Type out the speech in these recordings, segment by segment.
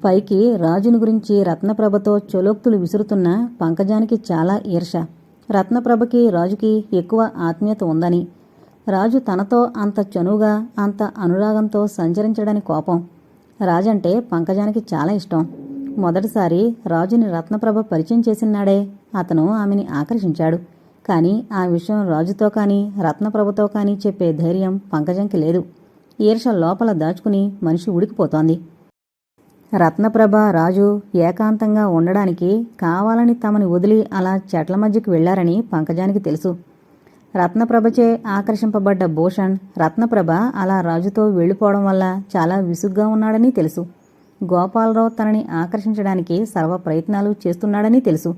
పైకి రాజుని గురించి రత్నప్రభతో చొలోక్తులు విసురుతున్న పంకజానికి చాలా ఈర్ష. రత్నప్రభకి రాజుకి ఎక్కువ ఆత్మీయత ఉందని, రాజు తనతో అంత చనువుగా అంత అనురాగంతో సంచరించడని కోపం. రాజంటే పంకజానికి చాలా ఇష్టం. మొదటిసారి రాజుని రత్నప్రభ పరిచయం చేసినాడే అతను ఆమెని ఆకర్షించాడు. కానీ ఆ విషయం రాజుతో కానీ రత్నప్రభతో కానీ చెప్పే ధైర్యం పంకజంకి లేదు. ఈర్ష లోపల దాచుకుని మనిషి ఉడికిపోతోంది. రత్నప్రభ రాజు ఏకాంతంగా ఉండడానికి కావాలని తమని వదిలి అలా చెట్ల మధ్యకి వెళ్లారని పంకజానికి తెలుసు. రత్నప్రభచే ఆకర్షింపబడ్డ భూషణ్ రత్నప్రభ అలా రాజుతో వెళ్లిపోవడం వల్ల చాలా విసుగ్గా ఉన్నాడని తెలుసు. గోపాలరావు తనని ఆకర్షించడానికి సర్వ ప్రయత్నాలు చేస్తున్నాడని తెలుసు.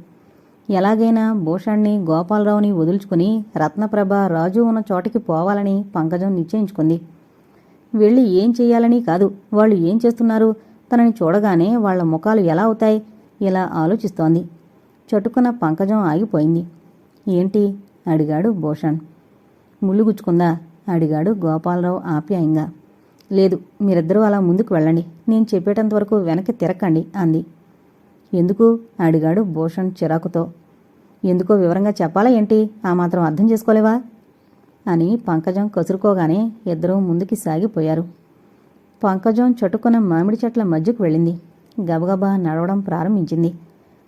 ఎలాగైనా భూషణ్ణి గోపాలరావుని వదులుచుకుని రత్నప్రభ రాజు ఉన్న చోటికి పోవాలని పంకజం నిశ్చయించుకుంది. వెళ్ళి ఏం చెయ్యాలని కాదు, వాళ్ళు ఏం చేస్తున్నారు, తనని చూడగానే వాళ్ల ముఖాలు ఎలా అవుతాయి, ఇలా ఆలోచిస్తోంది. చటుకున పంకజం ఆగిపోయింది. ఏంటి అడిగాడు భూషణ్. ముళ్ళుగుచ్చుకుందా అడిగాడు గోపాలరావు ఆప్యాయంగా. లేదు, మీరిద్దరూ అలా ముందుకు వెళ్ళండి, నేను చెప్పేటంతవరకు వెనక్కి తిరక్కండి అంది. ఎందుకు అడిగాడు భూషణ్ చిరాకుతో. ఎందుకో వివరంగా చెప్పాలా ఏంటి, ఆ మాత్రం అర్థం చేసుకోలేవా అని పంకజం కసురుకోగానే ఇద్దరూ ముందుకి సాగిపోయారు. పంకజం చటుకున మామిడి చెట్ల మధ్యకు వెళ్ళింది. గబగబా నడవడం ప్రారంభించింది.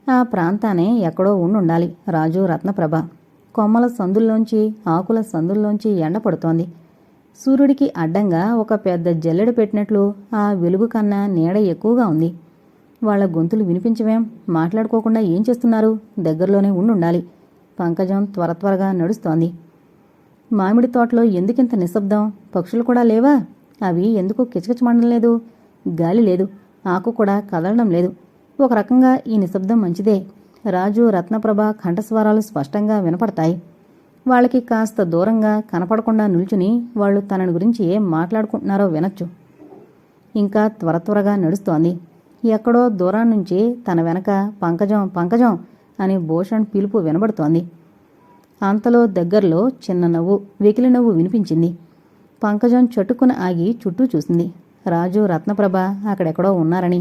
ఆ ప్రాంతానే ఎక్కడో ఉండుండాలి రాజు రత్నప్రభ. కొమ్మల సందుల్లోంచి ఆకుల సందుల్లోంచి ఎండ పడుతోంది. సూర్యుడికి అడ్డంగా ఒక పెద్ద జల్లెడ పెట్టినట్లు ఆ వెలుగు కన్నా నీడ ఎక్కువగా ఉంది. వాళ్ల గొంతులు వినిపించవేం, మాట్లాడుకోకుండా ఏం చేస్తున్నారు, దగ్గరలోనే ఉండుండాలి. పంకజం త్వరగా నడుస్తోంది. మామిడి తోటలో ఎందుకింత నిశ్శబ్దం, పక్షులు కూడా లేవా, అవి ఎందుకు కిచకిచమండం లేదు, గాలి లేదు, ఆకు కూడా కదలడం లేదు. ఒక రకంగా ఈ నిశ్శబ్దం మంచిదే. రాజు రత్నప్రభ కంఠస్వరాలు స్పష్టంగా వినపడతాయి. వాళ్ళకి కాస్త దూరంగా కనపడకుండా నిల్చుని వాళ్ళు తనని గురించి ఏం మాట్లాడుకుంటున్నారో వినొచ్చు. ఇంకా త్వరగా నడుస్తోంది. ఎక్కడో దూరాన్నుంచి తన వెనక పంకజం పంకజం అని భూషణ్ పిలుపు వినబడుతోంది. అంతలో దగ్గరలో చిన్న నవ్వు, వెకిలి నవ్వు వినిపించింది. పంకజం చటుక్కున ఆగి చుట్టూ చూసింది. రాజు రత్నప్రభ అక్కడెక్కడో ఉన్నారని.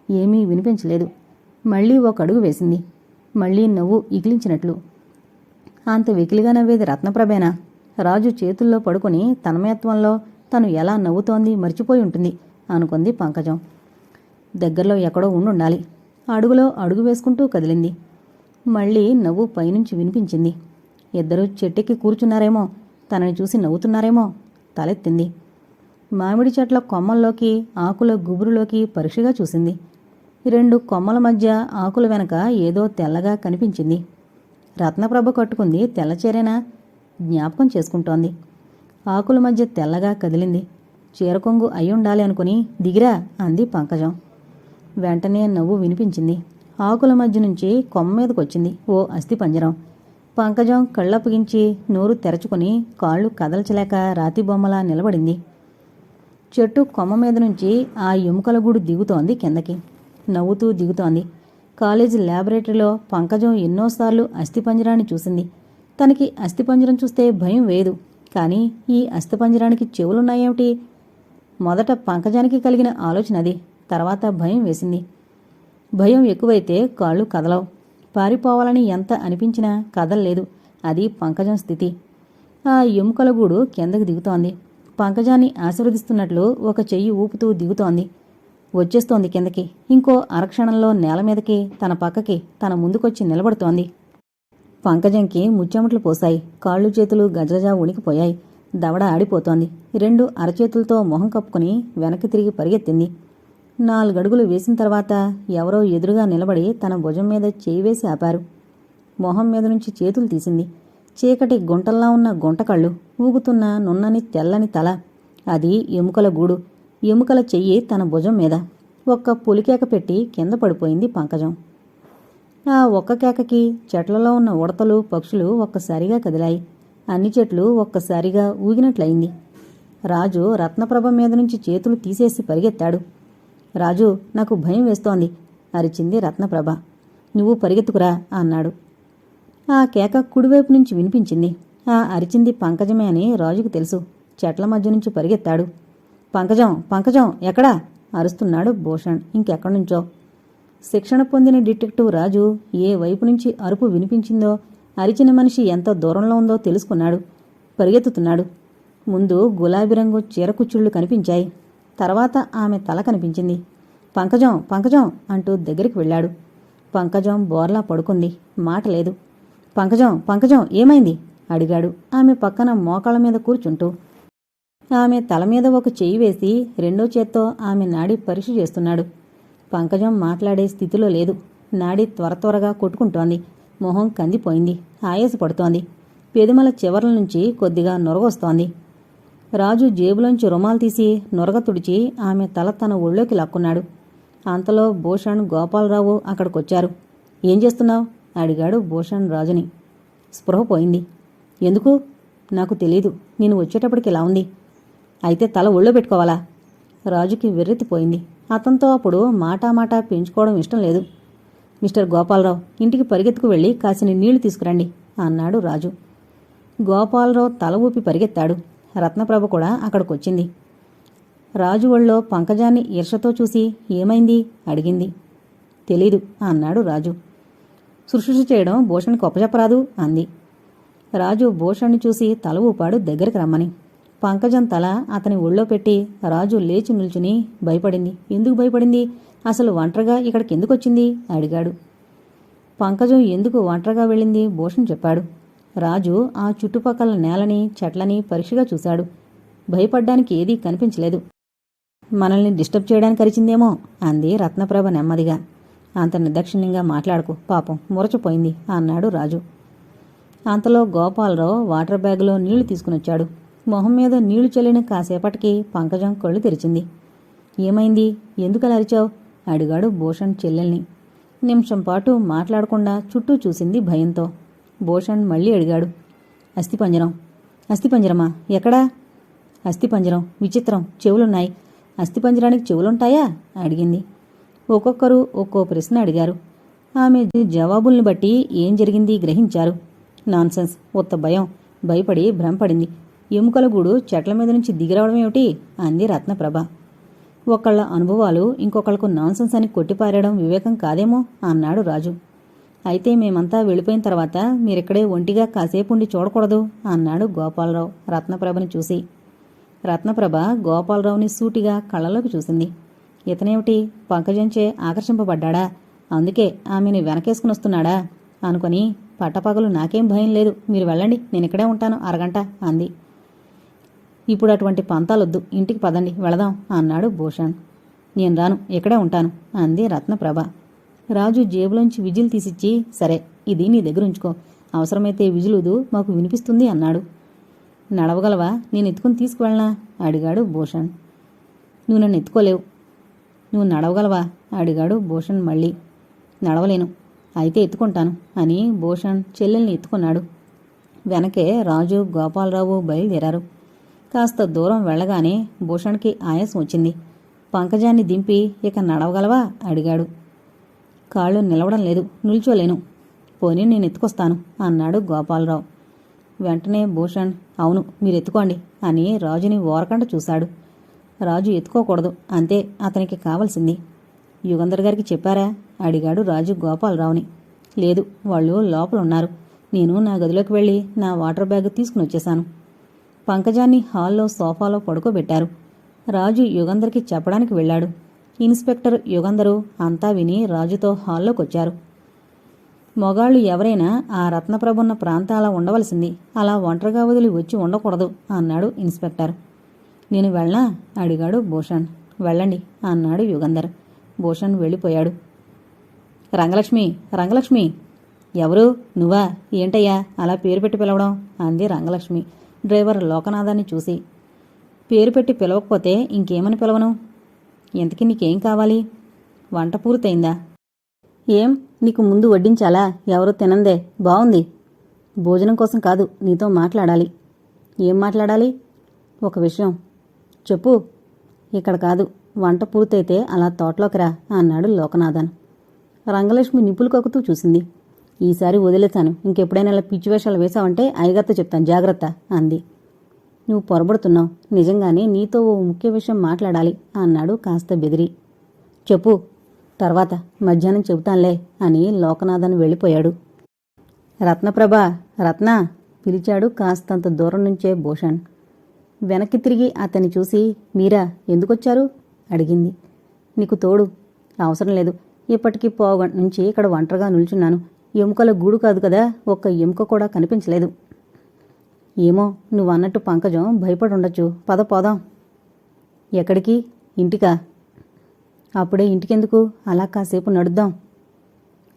ఏమీ వినిపించలేదు. మళ్లీ ఒక అడుగు వేసింది. మళ్లీ నవ్వు ఇకిలించినట్లు. అంత వెకిలిగా నవ్వేది రత్నప్రభేనా? రాజు చేతుల్లో పడుకుని తన్మయత్వంలో తను ఎలా నవ్వుతోంది మర్చిపోయి ఉంటుంది అనుకుంది పంకజం. దగ్గరలో ఎక్కడో ఉండుండాలి. అడుగులో అడుగు వేసుకుంటూ కదిలింది. మళ్లీ నవ్వు పైనుంచి వినిపించింది. ఇద్దరూ చెట్టెక్కి కూర్చున్నారేమో, తనని చూసి నవ్వుతున్నారేమో. తలెత్తింది. మామిడి చెట్ల కొమ్మల్లోకి ఆకుల గుబురులోకి పరీక్షగా చూసింది. రెండు కొమ్మల మధ్య ఆకుల వెనక ఏదో తెల్లగా కనిపించింది. రత్నప్రభ కట్టుకుంది తెల్లచీరేనా? జ్ఞాపకం చేసుకుంటోంది. ఆకుల మధ్య తెల్లగా కదిలింది. చీరకొంగు అయ్యుండాలి అనుకుని దిగిరా అంది పంకజం. వెంటనే నవ్వు వినిపించింది. ఆకుల మధ్య నుంచి కొమ్మ మీదకొచ్చింది ఓ అస్థిపంజరం. పంకజం కళ్ళప్పగించి నోరు తెరచుకుని కాళ్ళు కదల్చలేక రాతి బొమ్మలా నిలబడింది. చెట్టు కొమ్మ మీద నుంచి ఆ ఎముకల గూడు దిగుతోంది కిందకి. నవ్వుతూ దిగుతోంది. కాలేజీ ల్యాబొరేటరీలో పంకజం ఎన్నోసార్లు అస్థిపంజరాన్ని చూసింది. తనకి అస్థిపంజరం చూస్తే భయం వేయదు. కానీ ఈ అస్థిపంజరానికి చెవులున్నాయేమిటి? మొదట పంకజానికి కలిగిన ఆలోచన అది. తర్వాత భయం వేసింది. భయం ఎక్కువైతే కాళ్ళు కదలవు. పారిపోవాలని ఎంత అనిపించినా కదల్లేదు. అది పంకజం స్థితి. ఆ ఎముకల గూడు కిందకి దిగుతోంది. పంకజాన్ని ఆశీర్వదిస్తున్నట్లు ఒక చెయ్యి ఊపుతూ దిగుతోంది. వచ్చేస్తోంది కిందకి. ఇంకో అరక్షణంలో నేల మీదకి, తన పక్కకి, తన ముందుకొచ్చి నిలబడుతోంది. పంకజంకి ముచ్చెమట్లు పోశాయి. కాళ్ళు చేతులు గజగజా ఉణికిపోయాయి. దవడ ఆడిపోతోంది. రెండు అరచేతులతో మొహం కప్పుకుని వెనక్కి తిరిగి పరిగెత్తింది. 4 అడుగులు వేసిన తర్వాత ఎవరో ఎదురుగా నిలబడి తన భుజం మీద చేయి వేసి ఆపారు. మొహం మీద నుంచి చేతులు తీసింది. చీకటి గుంటల్లా ఉన్న గుంటకళ్ళు, ఊగుతున్న నున్నని తెల్లని తల. అది ఎముకల గూడు. ఎముకల చెయ్యి తన భుజం మీద. ఒక్క పులికేక పెట్టి కింద పడిపోయింది పంకజం. ఆ ఒక్క కేకకి చెట్లలో ఉన్న ఉడతలు పక్షులు ఒక్కసారిగా కదిలాయి. అన్ని చెట్లు ఒక్కసారిగా ఊగినట్లయింది. రాజు రత్నప్రభ మీద నుంచి చేతులు తీసేసి పరిగెత్తాడు. రాజు, నాకు భయం వేస్తోంది అరిచింది రత్నప్రభ. నువ్వు పరిగెత్తుకురా అన్నాడు. ఆ కేక కుడివైపు నుంచి వినిపించింది. ఆ అరిచింది పంకజమే అని రాజుకు తెలుసు. చెట్ల మధ్య నుంచి పరిగెత్తాడు. పంకజం పంకజం ఎక్కడా అరుస్తున్నాడు భూషణ్ ఇంకెక్కడి నుంచో. శిక్షణ పొందిన డిటెక్టివ్ రాజు ఏ వైపు నుంచి అరుపు వినిపించిందో, అరిచిన మనిషి ఎంత దూరంలో ఉందో తెలుసుకున్నాడు. పరిగెత్తుతున్నాడు. ముందు గులాబీ రంగు చీరకుచ్చుళ్ళు కనిపించాయి. తర్వాత ఆమె తల కనిపించింది. పంకజం పంకజం అంటూ దగ్గరికి వెళ్ళాడు. పంకజం బోర్లా పడుకుంది. మాట లేదు. పంకజం పంకజం ఏమైంది అడిగాడు ఆమె పక్కన మోకాళ్ళ మీద కూర్చుంటూ. ఆమె తల మీద ఒక చెయ్యి వేసి రెండో చేత్తో ఆమె నాడి పరీక్ష చేస్తున్నాడు. పంకజం మాట్లాడే స్థితిలో లేదు. నాడి త్వర త్వరగా కొట్టుకుంటోంది. మొహం కందిపోయింది. ఆయాసపడుతోంది. పెదిమల చివర్ల నుంచి కొద్దిగా నొరగొస్తోంది. రాజు జేబులోంచి రుమాలు తీసి నొరగ తుడిచి ఆమె తల తన ఒళ్ళోకి లాక్కున్నాడు. అంతలో భూషణ్ గోపాలరావు అక్కడికొచ్చారు. ఏం చేస్తున్నావు అడిగాడు భూషణ్ రాజుని. స్పృహ పోయింది. ఎందుకు? నాకు తెలీదు. నేను వచ్చేటప్పటికి ఇలా ఉంది. అయితే తల ఒళ్ళో పెట్టుకోవాలా? రాజుకి వెర్రెత్తిపోయింది. అతనితో అప్పుడు మాటామాటా పెంచుకోవడం ఇష్టం లేదు. మిస్టర్ గోపాలరావు, ఇంటికి పరిగెత్తుకు వెళ్ళి కాసిన నీళ్లు తీసుకురండి అన్నాడు రాజు. గోపాలరావు తల ఊపి పరిగెత్తాడు. రత్నప్రభ కూడా అక్కడికొచ్చింది. రాజు ఒళ్ళో పంకజాన్ని ఈర్షతో చూసి ఏమైంది అడిగింది. తెలీదు అన్నాడు రాజు. శుశ్రూష చేయడం భూషణ్కి ఒప్పజెప్పరాదు అంది. రాజు భూషణ్ని చూసి తల ఊపాడు దగ్గరికి రమ్మని. పంకజం తల అతని ఒళ్ళో పెట్టి రాజు లేచి నిల్చుని భయపడింది. ఎందుకు భయపడింది? అసలు ఒంటరిగా ఇక్కడికెందుకొచ్చింది అడిగాడు. పంకజం ఎందుకు ఒంటరిగా వెళ్ళింది భూషణ్ చెప్పాడు. రాజు ఆ చుట్టుపక్కల నేలని చెట్లని పరీక్షగా చూశాడు. భయపడ్డానికి ఏదీ కనిపించలేదు. మనల్ని డిస్టర్బ్ చేయడానికి అరిచిందేమో అంది రత్నప్రభ నెమ్మదిగా. అంత నిర్దాక్షిణ్యంగా మాట్లాడుకు, పాపం మురచిపోయింది అన్నాడు రాజు. అంతలో గోపాలరావు వాటర్ బ్యాగులో నీళ్లు తీసుకునొచ్చాడు. మొహం మీద నీళ్లు చల్లిన కాసేపటికి పంకజం కళ్ళు తెరిచింది. ఏమైంది? ఎందుకలా అరిచావు అడిగాడు భూషణ్ చెల్లెల్ని. నిమిషం పాటు మాట్లాడకుండా చుట్టూ చూసింది భయంతో. భూషణ్ మళ్ళీ అడిగాడు. అస్థిపంజరం. అస్థిపంజరమా? ఎక్కడా? అస్థిపంజరం. విచిత్రం, చెవులున్నాయి. అస్థిపంజరానికి చెవులుంటాయా అడిగింది. ఒక్కొక్కరు ఒక్కో ప్రశ్న అడిగారు. ఆమె జవాబుల్ని బట్టి ఏం జరిగింది గ్రహించారు. నాన్సెన్స్, ఉత్త భయం. భయపడి భ్రమపడింది. ఎముకల గూడు చెట్ల మీద నుంచి దిగిరావడమేమిటి అంది రత్నప్రభ. ఒకళ్ళ అనుభవాలు ఇంకొకళ్ళకు నాన్సెన్స్ అని కొట్టిపారేయడం వివేకం కాదేమో అన్నాడు రాజు. అయితే మేమంతా వెళ్ళిపోయిన తర్వాత మీరిక్కడే ఒంటిగా కాసేపు ఉండి చూడకూడదు అన్నాడు గోపాలరావు రత్నప్రభని చూసి. రత్నప్రభ గోపాలరావుని సూటిగా కళ్ళలోకి చూసింది. ఇతనేమిటి పంకజంచే ఆకర్షింపబడ్డా? అందుకే ఆమెని వెనకేసుకుని వస్తున్నాడా అనుకుని, పట్టపగలు నాకేం భయం లేదు, మీరు వెళ్ళండి, నేనిక్కడే ఉంటాను అరగంట అంది. ఇప్పుడు అటువంటి పంతాలొద్దు, ఇంటికి పదండి, వెళదాం అన్నాడు భూషణ్. నేను రాను, ఇక్కడే ఉంటాను అంది రత్నప్రభ. రాజు జేబులోంచి విజిల్ తీసిచ్చి, సరే ఇది నీ దగ్గరుంచుకో, అవసరమైతే విజులుదు మాకు వినిపిస్తుంది అన్నాడు. నడవగలవా? నేను ఎత్తుకుని తీసుకువెళ్ళనా అడిగాడు భూషణ్. నువ్వు నన్ను ఎత్తుకోలేవు. నువ్వు నడవగలవా అడిగాడు భూషణ్ మళ్ళీ. నడవలేను. అయితే ఎత్తుకుంటాను అని భూషణ్ చెల్లెల్ని ఎత్తుకున్నాడు. వెనకే రాజు గోపాలరావు బయలుదేరారు. కాస్త దూరం వెళ్ళగానే భూషణ్కి ఆయాసం వచ్చింది. పంకజాన్ని దింపి, ఇక నడవగలవా అడిగాడు. కాళ్ళు నిలవడం లేదు, నిల్చోలేను. పోనీ నేను ఎత్తుకొస్తాను అన్నాడు గోపాలరావు. వెంటనే భూషణ్, అవును మీరు ఎత్తుకోండి అని రాజుని ఓరకంట చూశాడు. రాజు ఎత్తుకోకూడదు, అంతే అతనికి కావలసింది. యుగంధర్ గారికి చెప్పారా అడిగాడు రాజు గోపాలరావుని. లేదు, వాళ్ళు లోపలున్నారు. నేను నా గదిలోకి వెళ్ళి నా వాటర్ బ్యాగ్ తీసుకుని వచ్చేశాను. పంకజాన్ని హాల్లో సోఫాలో పడుకోబెట్టారు. రాజు యుగంధర్కి చెప్పడానికి వెళ్ళాడు. ఇన్స్పెక్టర్ యుగంధరు అంతా విని రాజుతో హాల్లోకొచ్చారు. మొగాళ్లు ఎవరైనా ఆ రత్నప్రభున్న ప్రాంతాల ఉండవలసింది, అలా ఒంటరిగా వదిలి వచ్చి ఉండకూడదు అన్నాడు ఇన్స్పెక్టర్. నేను వెళ్ళనా అడిగాడు భూషణ్. వెళ్ళండి అన్నాడు యుగంధర్. భూషణ్ వెళ్ళిపోయాడు. రంగలక్ష్మి, రంగలక్ష్మి. ఎవరు? నువ్వా? ఏంటయ్యా అలా పేరు పెట్టి పిలవడం అంది రంగలక్ష్మి డ్రైవర్ లోకనాథాన్ని చూసి. పేరు పెట్టి పిలవకపోతే ఇంకేమని పిలవను? ఇంతకీ నీకేం కావాలి? వంట పూర్తయిందా? ఏం, నీకు ముందు వడ్డించాలా? ఎవరూ తినందే, బావుంది. భోజనం కోసం కాదు, నీతో మాట్లాడాలి. ఏం మాట్లాడాలి? ఒక విషయం. చెప్పు. ఇక్కడ కాదు, వంట పూర్తయితే అలా తోటలోకి రా అన్నాడు లోకనాథన్. రంగలక్ష్మి నిప్పులు కక్కుతూ చూసింది. ఈసారి వదిలేశాను, ఇంకెప్పుడైనా ఇలా పిచ్చి వేషాలు వేశావంటే అయ్యగారితో చెప్తాను, జాగ్రత్త అంది. నువ్వు పొరబడుతున్నావు. నిజంగానే నీతో ఓ ముఖ్య విషయం మాట్లాడాలి అన్నాడు కాస్త బెదిరి. చెప్పు, తర్వాత మధ్యాహ్నం చెబుతాన్లే అని లోకనాథన్ వెళ్ళిపోయాడు. రత్నప్రభ, రత్న పిలిచాడు కాస్తంత దూరం నుంచే భూషణ్. వెనక్కి తిరిగి అతన్ని చూసి, మీరా ఎందుకొచ్చారు అడిగింది. నీకు తోడు. అవసరం లేదు. ఇప్పటికీ పోగంట నుంచి ఇక్కడ ఒంటరిగా నిల్చున్నాను. ఎముకల గూడు కాదు కదా, ఒక్క ఎముక కూడా కనిపించలేదు. ఏమో, నువ్వన్నట్టు పంకజం భయపడి ఉండొచ్చు. పద పోదాం. ఎక్కడికి? ఇంటికా? అప్పుడే ఇంటికెందుకు, అలా కాసేపు నడుద్దాం.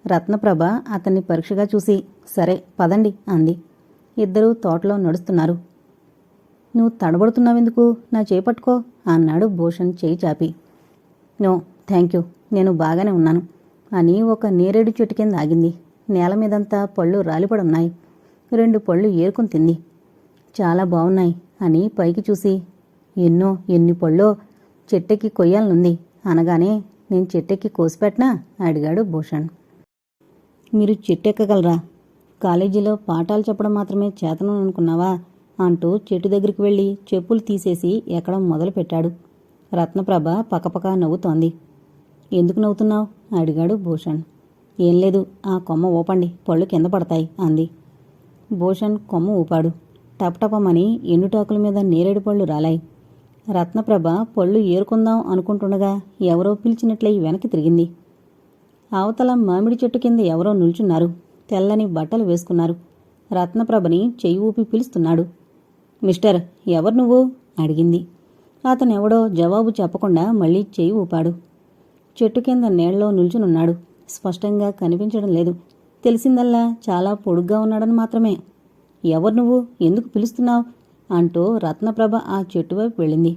రత్నప్రభ అతన్ని పరీక్షగా చూసి, సరే పదండి అంది. ఇద్దరూ తోటలో నడుస్తున్నారు. నువ్వు తడబడుతున్నావెందుకు, నా చేపట్టుకో అన్నాడు భూషణ్ చేయి చాపి. నో థ్యాంక్ యూ, నేను బాగానే ఉన్నాను అని ఒక నేరేడు చెట్టు కింద ఆగింది. నేల మీదంతా పళ్ళు రాలిపడున్నాయి. 2 పళ్ళు ఏరుకుని తింది. చాలా బాగున్నాయి అని పైకి చూసి, ఎన్ని పళ్ళో, చెట్టెక్కి కొయ్యాలనుంది అనగానే, నేను చెట్టెక్కి కోసిపెట్నా అడిగాడు భూషణ్. మీరు చెట్టెక్కగలరా? కాలేజీలో పాఠాలు చెప్పడం మాత్రమే చేతనం అనుకున్నావా అంటూ చెట్టు దగ్గరికి వెళ్ళి చెప్పులు తీసేసి ఎక్కడం మొదలుపెట్టాడు. రత్నప్రభ పకపక నవ్వుతోంది. ఎందుకు నవ్వుతున్నావు అడిగాడు భూషణ్. ఏం లేదు, ఆ కొమ్మ ఊపండి, పళ్ళు కింద పడతాయి అంది. భూషణ్ కొమ్మ ఊపాడు. టపటపమని ఎండుటాకుల మీద నేరేడు పళ్ళు రాలాయి. రత్నప్రభ పళ్ళు ఏరుకుందాం అనుకుంటుండగా ఎవరో పిలిచినట్లయి వెనక్కి తిరిగింది. అవతల మామిడి చెట్టు కింద ఎవరో నిల్చున్నారు. తెల్లని బట్టలు వేసుకున్నారు. రత్నప్రభని చెయ్యి ఊపి పిలుస్తున్నాడు. మిస్టర్, ఎవరు నువ్వు అడిగింది. అతనెవడో జవాబు చెప్పకుండా మళ్ళీ చెయ్యి ఊపాడు. చెట్టు కింద నీళ్లలో నిల్చునున్నాడు. స్పష్టంగా కనిపించడం లేదు. తెలిసిందల్లా చాలా పొడుగ్గా ఉన్నాడని మాత్రమే. ఎవరు నువ్వు, ఎందుకు పిలుస్తున్నావు అంటూ రత్నప్రభ ఆ చెట్టు వైపు వెళ్ళింది.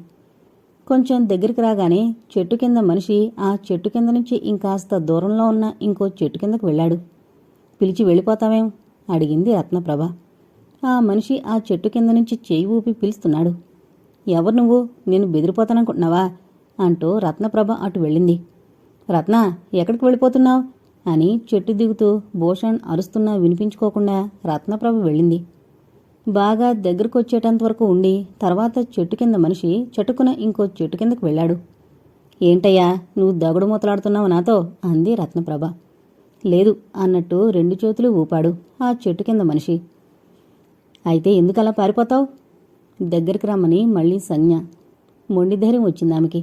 కొంచెం దగ్గరికి రాగానే చెట్టు కింద మనిషి ఆ చెట్టు కింద నుంచి ఇంకాస్త దూరంలో ఉన్న ఇంకో చెట్టు కిందకు వెళ్ళాడు. పిలిచి వెళ్ళిపోతావేం అడిగింది రత్నప్రభ. ఆ మనిషి ఆ చెట్టు కింద నుంచి చేయి ఊపి పిలుస్తున్నాడు. ఎవరు నువ్వు, నేను బెదిరిపోతాననుకుంటున్నావా అంటూ రత్నప్రభ అటు వెళ్ళింది. రత్న, ఎక్కడికి వెళ్ళిపోతున్నావు అని చెట్టు దిగుతూ భూషణ్ అరుస్తున్నా వినిపించుకోకుండా రత్నప్రభ వెళ్ళింది. బాగా దగ్గరకొచ్చేటంతవరకు ఉండి తర్వాత చెట్టు కింద మనిషి చటుకున ఇంకో చెట్టు కిందకు వెళ్ళాడు. ఏంటయ్యా, నువ్వు దగుడు మూతలాడుతున్నావు నాతో అంది రత్నప్రభ. లేదు అన్నట్టు 2 చేతులు ఊపాడు ఆ చెట్టు కింద మనిషి. అయితే ఎందుకలా పారిపోతావు? దగ్గరికి రమ్మని మళ్ళీ సంజ్ఞ. మొండిధైర్యం వచ్చిందామెకి.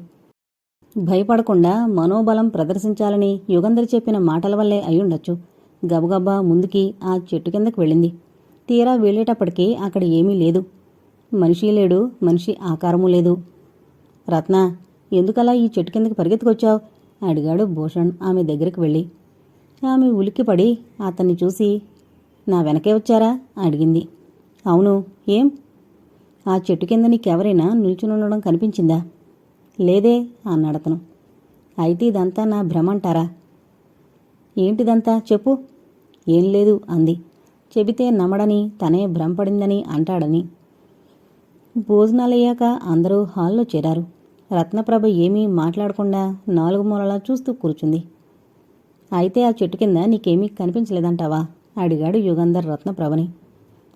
భయపడకుండా మనోబలం ప్రదర్శించాలని యుగంధర్ చెప్పిన మాటల వల్లే అయ్యుండొచ్చు. గబగబా ముందుకి ఆ చెట్టు కిందకు వెళ్ళింది. తీరా వెళ్ళేటప్పటికీ అక్కడ ఏమీ లేదు. మనిషి లేడు, మనిషి ఆకారమూ లేదు. రత్న, ఎందుకలా ఈ చెట్టు కిందకి పరిగెత్తుకొచ్చావు అడిగాడు భూషణ్ ఆమె దగ్గరికి వెళ్ళి. ఆమె ఉలిక్కిపడి అతన్ని చూసి, నా వెనకే వచ్చారా అడిగింది. అవును, ఏం? ఆ చెట్టు కింద నీకెవరైనా నిల్చునుండడం కనిపించిందా? లేదే అన్నాడతను. అయితే ఇదంతా నా భ్రమంటారా? ఏంటిదంతా చెప్పు. ఏం లేదు అంది. చెబితే నమ్మడని, తనే భ్రమపడిందని అంటాడని. భోజనాలయ్యాక అందరూ హాల్లో చేరారు. రత్నప్రభ ఏమీ మాట్లాడకుండా 4 మూలలా చూస్తూ కూర్చుంది. అయితే ఆ చెట్టు కింద నీకేమీ కనిపించలేదంటావా అడిగాడు యుగంధర్ రత్నప్రభని.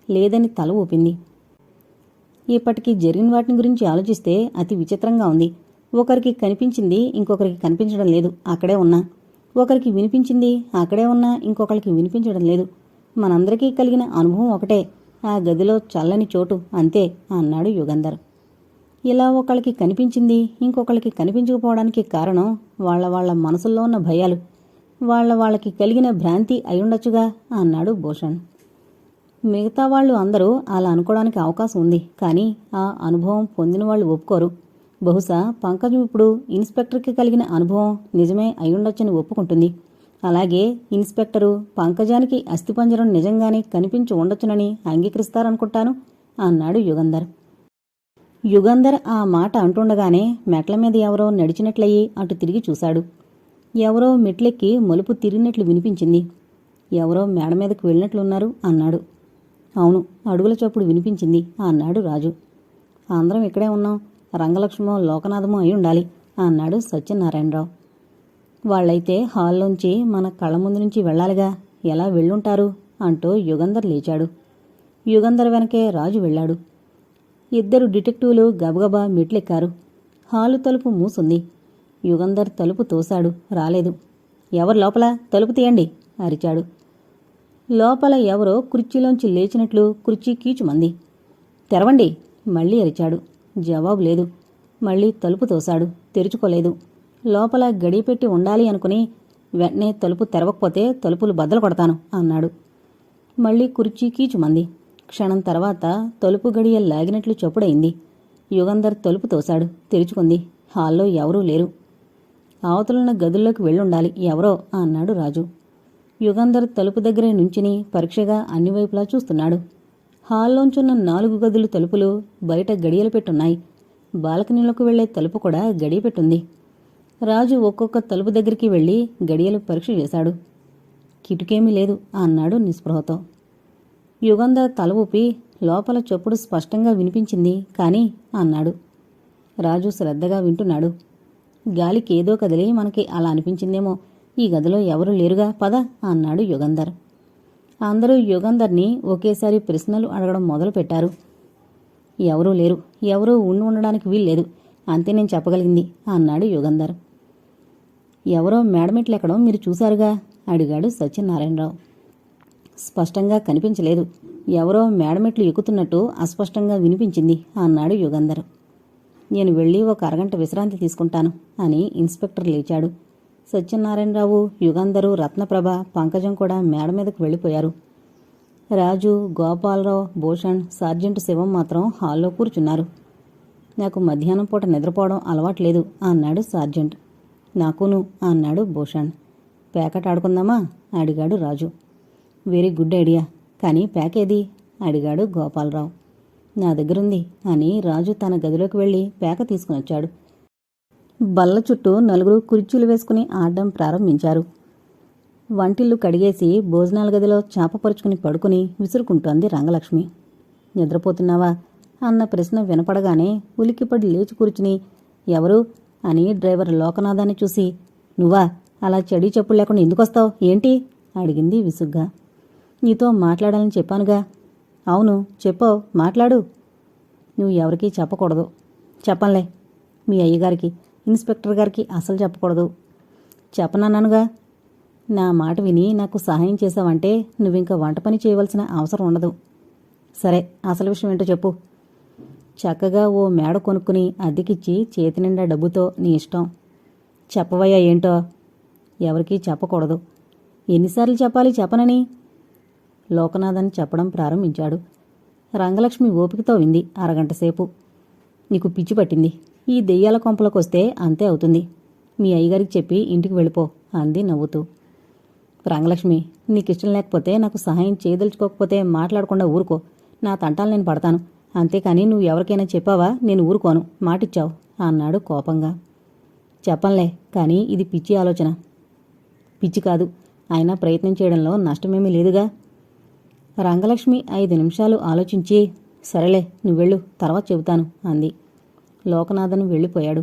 లేదని తల ఊపింది. ఇప్పటికీ జరిగిన వాటిని గురించి ఆలోచిస్తే అతి విచిత్రంగా ఉంది. ఒకరికి కనిపించింది, ఇంకొకరికి కనిపించడం లేదు, అక్కడే ఉన్నా. ఒకరికి వినిపించింది, అక్కడే ఉన్నా ఇంకొకరికి వినిపించడం లేదు. మనందరికీ కలిగిన అనుభవం ఒకటే, ఆ గదిలో చల్లని చోటు, అంతే అన్నాడు యుగంధర్. ఇలా ఒకళ్ళకి కనిపించింది, ఇంకొకళ్ళకి కనిపించకపోవడానికి కారణం వాళ్ళ మనసుల్లో ఉన్న భయాలు, వాళ్ళకి కలిగిన భ్రాంతి అయ్యుండొచ్చుగా అన్నాడు భూషణ్. మిగతా వాళ్ళు అందరూ అలా అనుకోవడానికి అవకాశం ఉంది, కానీ ఆ అనుభవం పొందిన వాళ్ళు ఒప్పుకోరు. బహుశా పంకజం ఇప్పుడు ఇన్స్పెక్టర్కి కలిగిన అనుభవం నిజమే అయ్యుండొచ్చని ఒప్పుకుంటుంది. అలాగే ఇన్స్పెక్టరు పంకజానికి అస్థిపంజరం నిజంగానే కనిపించి ఉండొచ్చునని అంగీకరిస్తారనుకుంటాను అన్నాడు యుగంధర్. యుగంధర్ ఆ మాట అంటుండగానే మెట్ల మీద ఎవరో నడిచినట్లయి అటు తిరిగి చూశాడు. ఎవరో మెట్లెక్కి మలుపు తిరిగినట్లు వినిపించింది. ఎవరో మేడ మీదకు వెళ్ళినట్లున్నారు అన్నాడు. అవును, అడుగుల చప్పుడు వినిపించింది అన్నాడు రాజు. అందరం ఇక్కడే ఉన్నాం, రంగలక్ష్మో లోకనాథమో అయి ఉండాలి అన్నాడు సత్యనారాయణరావు. వాళ్ళైతే హాల్లోంచి మన కళ్ళ ముందు నుంచి వెళ్లాలిగా, ఎలా వెళ్ళుంటారు అంటూ యుగంధర్ లేచాడు. యుగంధర్ వెనకే రాజు వెళ్ళాడు. ఇద్దరు డిటెక్టివ్లు గబగబా మెట్లెక్కారు. హాలు తలుపు మూసుంది. యుగంధర్ తలుపు తోశాడు. రాలేదు. ఎవరు లోపల? తలుపు తీయండి అరిచాడు. లోపల ఎవరో కుర్చీలోంచి లేచినట్లు కుర్చీ కీచుమంది. తెరవండి మళ్ళీ అరిచాడు. జవాబు లేదు. మళ్ళీ తలుపు తోశాడు. తెరుచుకోలేదు. లోపల గడిపెట్టి ఉండాలి అనుకుని వెంటనే తలుపు తెరవకపోతే తలుపులు బద్దలు కొడతాను అన్నాడు. మళ్ళీ కుర్చీ కీచుమంది. క్షణం తర్వాత తలుపు గడియ లాగినట్లు చప్పుడైంది. యుగంధర్ తలుపు తోశాడు. తెరుచుకుంది. హాల్లో ఎవరూ లేరు. అవతలున్న గదుల్లోకి వెళ్ళుండాలి ఎవరో అన్నాడు రాజు. యుగంధర్ తలుపు దగ్గరే నుంచుని పరీక్షగా అన్ని వైపులా చూస్తున్నాడు. హాల్లోంచున్న 4 గదులు తలుపులు బయట గడియలు పెట్టున్నాయి. బాల్కనీలోకి వెళ్లే తలుపు కూడా గడియ పెట్టుంది. రాజు ఒక్కొక్క తలుపు దగ్గరికి వెళ్లి గడియలు పరీక్ష చేశాడు. కిటుకేమీ లేదు అన్నాడు నిస్పృహతో. యుగంధర్ తల ఊపి లోపల చప్పుడు స్పష్టంగా వినిపించింది కానీ అన్నాడు. రాజు శ్రద్ధగా వింటున్నాడు. గాలికి ఏదో కదిలి మనకి అలా అనిపించిందేమో. ఈ గదిలో ఎవరూ లేరుగా పద అన్నాడు యుగంధర్. అందరూ యుగంధర్ని ఒకేసారి ప్రశ్నలు అడగడం మొదలుపెట్టారు. ఎవరూ లేరు. ఎవరూ ఉండడానికి వీల్లేదు. అంతే నేను చెప్పగలిగింది అన్నాడు యుగంధర్. ఎవరో మేడమెట్లెక్కడం మీరు చూశారుగా అడిగాడు సత్యనారాయణరావు. స్పష్టంగా కనిపించలేదు. ఎవరో మేడమెట్లు ఎక్కుతున్నట్టు అస్పష్టంగా వినిపించింది అన్నాడు యుగంధర్. నేను వెళ్ళి ఒక అరగంట విశ్రాంతి తీసుకుంటాను అని ఇన్స్పెక్టర్ లేచాడు. సత్యనారాయణరావు, యుగంధరు, రత్నప్రభ, పంకజం కూడా మేడ మీదకు వెళ్ళిపోయారు. రాజు, గోపాలరావు, భూషణ్, సార్జెంటు శివం మాత్రం హాల్లో కూర్చున్నారు. నాకు మధ్యాహ్నం పూట నిద్రపోవడం అలవాట్లేదు అన్నాడు సార్జెంట్. నాకును అన్నాడు భూషణ్. ప్యాకెట్ ఆడుకుందామా అడిగాడు రాజు. Very good idea. కానీ ప్యాకేది అడిగాడు గోపాలరావు. నా దగ్గరుంది అని రాజు తన గదిలోకి వెళ్లి పేక తీసుకునొచ్చాడు. బల్ల చుట్టూ 4 కుర్చీలు వేసుకుని ఆడడం ప్రారంభించారు. వంటిల్లు కడిగేసి భోజనాల గదిలో చాపపరుచుకుని పడుకుని విసురుకుంటోంది రంగలక్ష్మి. నిద్రపోతున్నావా అన్న ప్రశ్న వినపడగానే ఉలిక్కిపడి లేచి కూర్చుని ఎవరు అని డ్రైవర్ లోకనాథాన్ని చూసి నువ్వా, అలా చెడి చెప్పులు లేకుండా ఎందుకొస్తావు ఏంటి అడిగింది విసుగ్గా. నీతో మాట్లాడాలని చెప్పానుగా. అవును చెప్పో, మాట్లాడు. నువ్వు ఎవరికీ చెప్పకూడదు. చెప్పంలే. మీ అయ్యగారికి, ఇన్స్పెక్టర్ గారికి అసలు చెప్పకూడదు. చెప్పనన్నానుగా. నా మాట విని నాకు సహాయం చేశావంటే నువ్వింక వంట పని చేయవలసిన అవసరం ఉండదు. సరే, అసలు విషయం ఏంటో చెప్పు. చక్కగా ఓ మేడ కొనుక్కుని అద్దెకిచ్చి చేతి నిండా డబ్బుతో నీ ఇష్టం. చెప్పవయ్యా ఏంటో. ఎవరికీ చెప్పకూడదు. ఎన్నిసార్లు చెప్పాలి చెప్పనని? లోకనాథన్ చెప్పడం ప్రారంభించాడు. రంగలక్ష్మి ఓపికతో వింది అరగంట సేపు. నీకు పిచ్చి పట్టింది. ఈ దెయ్యాల కొంపలకొస్తే అంతే అవుతుంది. మీ అయ్యగారికి చెప్పి ఇంటికి వెళ్ళిపో అంది నవ్వుతూ. రంగలక్ష్మి, నీకిష్టం లేకపోతే, నాకు సహాయం చేయదలుచుకోకపోతే మాట్లాడకుండా ఊరుకో. నా తంటాలు నేను పడతాను. అంతేకాని నువ్వు ఎవరికైనా చెప్పావా నేను ఊరుకోను. మాటిచ్చావు అన్నాడు కోపంగా. చెప్పంలే, కానీ ఇది పిచ్చి ఆలోచన. పిచ్చి కాదు. అయినా ప్రయత్నం చేయడంలో నష్టమేమీ లేదుగా. రంగలక్ష్మి 5 నిమిషాలు ఆలోచించి సరేలే నువ్వెళ్ళు, తర్వాత చెబుతాను అంది. లోకనాథన్ వెళ్ళిపోయాడు.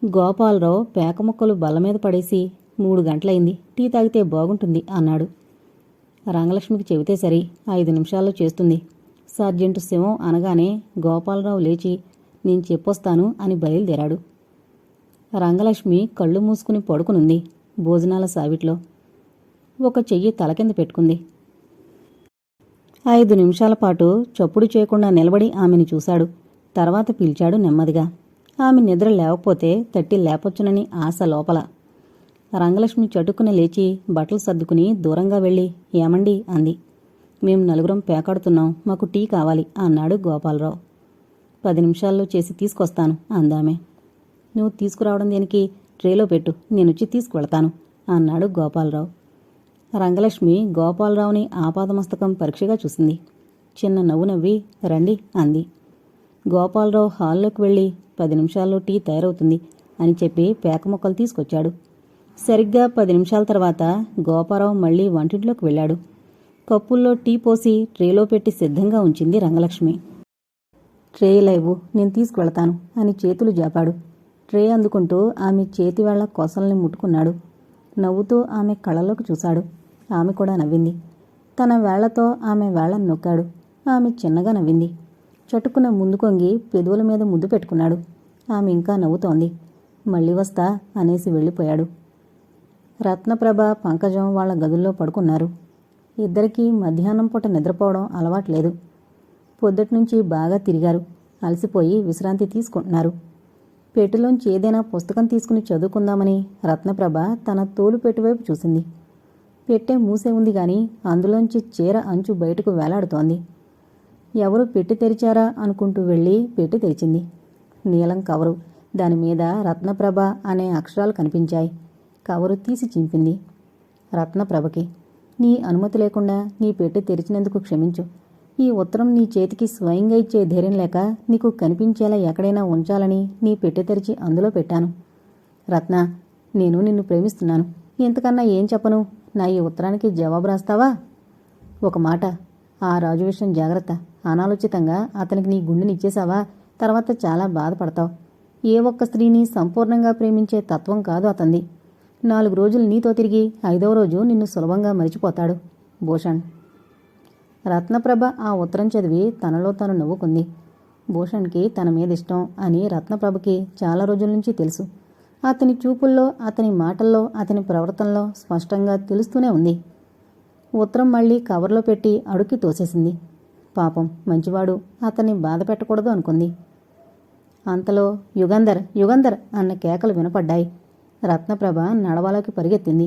గోపాలరావు పేక ముక్కలు బల్లమీద పడేసి 3 గంటలైంది, టీ తాగితే బాగుంటుంది అన్నాడు. రంగలక్ష్మికి చెబితే సరి, 5 నిమిషాల్లో చేస్తుంది. సార్జెంటు శివం అనగానే గోపాలరావు లేచి నేను చెప్పొస్తాను అని బయలుదేరాడు. రంగలక్ష్మి కళ్ళు మూసుకుని పడుకునుంది భోజనాల సావిట్లో. ఒక చెయ్యి తల కింద పెట్టుకుంది. 5 నిమిషాల పాటు చప్పుడు చేయకుండా నిలబడి ఆమెని చూశాడు. తర్వాత పిలిచాడు నెమ్మదిగా. ఆమె నిద్ర లేవకపోతే తట్టి లేపొచ్చునని ఆశ లోపల. రంగలక్ష్మి చటుక్కున లేచి బట్టలు సర్దుకుని దూరంగా వెళ్ళి ఏమండి అంది. మేం 4 పేకాడుతున్నాం, మాకు టీ కావాలి అన్నాడు గోపాలరావు. 10 నిమిషాల్లో చేసి తీసుకొస్తాను అందామె. నువ్వు తీసుకురావడం దేనికి? ట్రేలో పెట్టు, నేనొచ్చి తీసుకువెళతాను అన్నాడు గోపాలరావు. రంగలక్ష్మి గోపాలరావుని ఆపాదమస్తకం పరీక్షగా చూసింది. చిన్న నవ్వు నవ్వి రండి అంది. గోపాలరావు హాల్లోకి వెళ్ళి 10 నిమిషాల్లో టీ తయారవుతుంది అని చెప్పి పేక ముక్కలు తీసుకొచ్చాడు. సరిగ్గా 10 నిమిషాల తర్వాత గోపాలరావు మళ్లీ వంటింట్లోకి వెళ్ళాడు. కప్పుల్లో టీ పోసి ట్రేలో పెట్టి సిద్ధంగా ఉంచింది రంగలక్ష్మి. ట్రే లేవు, నేను తీసుకువెళతాను అని చేతులు జాపాడు. ట్రే అందుకుంటూ ఆమె చేతివేళ్ల కొసల్ని ముట్టుకున్నాడు. నవ్వుతూ ఆమె కళ్ళలోకి చూశాడు. ఆమె కూడా నవ్వింది. తన వేళ్లతో ఆమె వేళ్లను నొక్కాడు. ఆమె చిన్నగా నవ్వింది. చటుక్కున ముందు కొంగి పెదవుల మీద ముద్దు పెట్టుకున్నాడు. ఆమె ఇంకా నవ్వుతోంది. మళ్ళీ వస్తా అనేసి వెళ్ళిపోయాడు. రత్నప్రభ, పంకజం వాళ్ల గదుల్లో పడుకున్నారు. ఇద్దరికీ మధ్యాహ్నం పూట నిద్రపోవడం అలవాట్లేదు. పొద్దుట్నుంచి బాగా తిరిగారు. అలసిపోయి విశ్రాంతి తీసుకుంటున్నారు. పెట్టెలోంచి ఏదైనా పుస్తకం తీసుకుని చదువుకుందామని రత్నప్రభ తన తోలు పెట్టెవైపు చూసింది. పెట్టె మూసే ఉంది గాని అందులోంచి చీర అంచు బయటకు వేలాడుతోంది. ఎవరు పెట్టి తెరిచారా అనుకుంటూ వెళ్ళి పెట్టి తెరిచింది. నీలం కవరు. దానిమీద రత్నప్రభ అనే అక్షరాలు కనిపించాయి. కవరు తీసి చింపింది. రత్నప్రభకి, నీ అనుమతి లేకుండా నీ పెట్టి తెరిచినందుకు క్షమించు. ఈ ఉత్తరం నీ చేతికి స్వయంగా ఇచ్చే ధైర్యం లేక నీకు కనిపించేలా ఎక్కడైనా ఉంచాలని నీ పెట్టి తెరిచి అందులో పెట్టాను. రత్న, నేను నిన్ను ప్రేమిస్తున్నాను. ఇంతకన్నా ఏం చెప్పను. నా ఈ ఉత్తరానికి జవాబు రాస్తావా? ఒక మాట, ఆ రాజు విషయం జాగ్రత్త. అనాలోచితంగా అతనికి నీ గుండెని ఇచ్చేశావా తర్వాత చాలా బాధపడతావు. ఏ ఒక్క స్త్రీని సంపూర్ణంగా ప్రేమించే తత్వం కాదు అతంది. 4 రోజులు నీతో తిరిగి 5వ రోజు నిన్ను సులభంగా మరిచిపోతాడు. భూషణ్. రత్నప్రభ ఆ ఉత్తరం చదివి తనలో తను నవ్వుకుంది. భూషణ్కి తన మీద ఇష్టం అని రత్నప్రభకి చాలా రోజుల నుంచి తెలుసు. అతని చూపుల్లో, అతని మాటల్లో, అతని ప్రవర్తనలో స్పష్టంగా తెలుస్తూనే ఉంది. ఉత్తరం మళ్ళీ కవర్లో పెట్టి అడుక్కి తోసేసింది. పాపం మంచివాడు, అతన్ని బాధ పెట్టకూడదు అనుకుంది. అంతలో యుగంధర్, యుగంధర్ అన్న కేకలు వినపడ్డాయి. రత్నప్రభ నడవలోకి పరిగెత్తింది.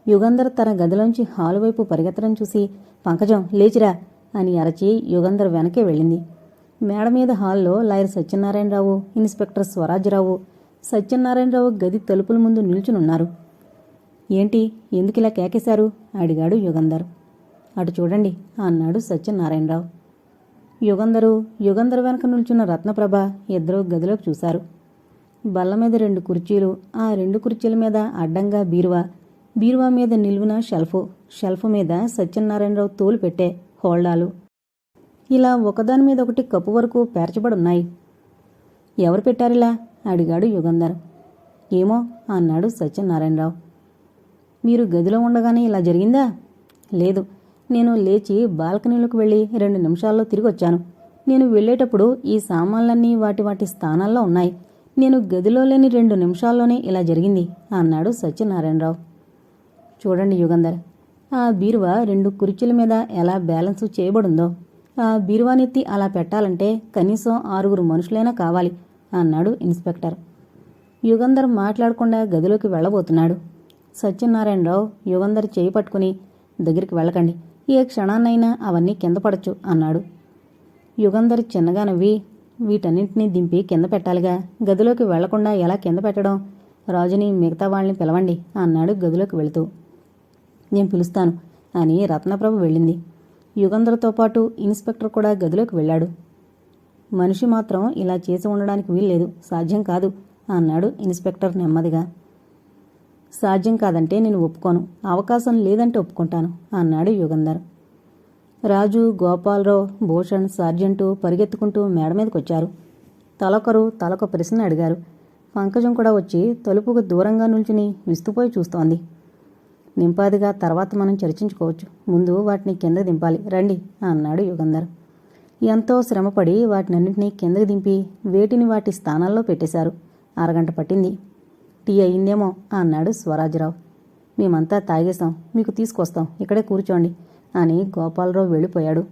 యుగంధర్ తన గదిలోంచి హాలు వైపు పరిగెత్తడం చూసి, పంకజం లేచిరా అని అరచి యుగంధర్ వెనకే వెళ్ళింది. మేడ మీద హాల్లో లాయర్ సత్యనారాయణరావు, ఇన్స్పెక్టర్ స్వరాజ్యరావు, సత్యనారాయణరావు గది తలుపుల ముందు నిల్చునున్నారు. ఏంటి, ఎందుకిలా కేకేశారు అడిగాడు యుగంధర్. అటు చూడండి అన్నాడు సత్యనారాయణరావు. యుగంధర్ వెనక నిల్చున్న రత్నప్రభ ఇద్దరూ గదిలోకి చూశారు. బల్ల మీద 2 కుర్చీలు, ఆ 2 కుర్చీల మీద అడ్డంగా బీరువా మీద నిలువున షెల్ఫ్ మీద సత్యనారాయణరావు తోలు పెట్టే హోల్డాలు, ఇలా ఒకదాని మీద ఒకటి కప్పు వరకు పేర్చబడున్నాయి. ఎవరు పెట్టారిలా అడిగాడు యుగంధర్. ఏమో అన్నాడు సత్యనారాయణరావు. మీరు గదిలో ఉండగానే ఇలా జరిగిందా? లేదు, నేను లేచి బాల్కనీలోకి వెళ్ళి 2 నిమిషాల్లో తిరిగొచ్చాను. నేను వెళ్ళేటప్పుడు ఈ సామాన్లన్నీ వాటి స్థానాల్లో ఉన్నాయి. నేను గదిలో లేని 2 నిమిషాల్లోనే ఇలా జరిగింది అన్నాడు సత్యనారాయణరావు. చూడండి యుగంధర్, ఆ బీరువా 2 కుర్చీల మీద ఎలా బ్యాలెన్సు చేయబడిందో. ఆ బీరువానెత్తి అలా పెట్టాలంటే కనీసం 6 మనుషులైనా కావాలి అన్నాడు ఇన్స్పెక్టర్. యుగంధర్ మాట్లాడకుండా గదిలోకి వెళ్ళబోతున్నాడు. సత్యనారాయణరావు యుగంధర్ చేయి పట్టుకుని, దగ్గరికి వెళ్ళకండి, ఏ క్షణాన్నైనా అవన్నీ కింద పడచ్చు అన్నాడు. యుగంధర్ చిన్నగా నవ్వి, వీటన్నింటినీ దింపి కింద పెట్టాలిగా, గదిలోకి వెళ్లకుండా ఎలా కింద పెట్టడం? రాజుని, మిగతా వాళ్ళని పిలవండి అన్నాడు గదిలోకి వెళుతూ. నేను పిలుస్తాను అని రత్నప్రభ వెళ్ళింది. యుగంధర్తో పాటు ఇన్స్పెక్టర్ కూడా గదిలోకి వెళ్ళాడు. మనిషి మాత్రం ఇలా చేసి ఉండడానికి వీల్లేదు, సాధ్యం కాదు అన్నాడు ఇన్స్పెక్టర్ నెమ్మదిగా. సాధ్యం కాదంటే నేను ఒప్పుకోను, అవకాశం లేదంటే ఒప్పుకుంటాను అన్నాడు యుగంధర్. రాజు, గోపాలరావు, భూషణ్, సార్జెంటు పరిగెత్తుకుంటూ మేడ మీదకొచ్చారు. తలొక ప్రశ్న అడిగారు. పంకజం కూడా వచ్చి తలుపుకు దూరంగా నిల్చుని విస్తుపోయి చూస్తోంది. నింపాదిగా తర్వాత మనం చర్చించుకోవచ్చు, ముందు వాటిని కింద దింపాలి, రండి అన్నాడు యుగంధర్. ఎంతో శ్రమపడి వాటినన్నింటినీ కిందకి దింపి వేటిని వాటి స్థానాల్లో పెట్టేశారు. అరగంట పట్టింది. టీ అయిందేమో అన్నాడు స్వరాజ్యరావు. మేమంతా తాగేశాం, మీకు తీసుకొస్తాం, ఇక్కడే కూర్చోండి అని గోపాలరావు వెళ్ళిపోయాడు.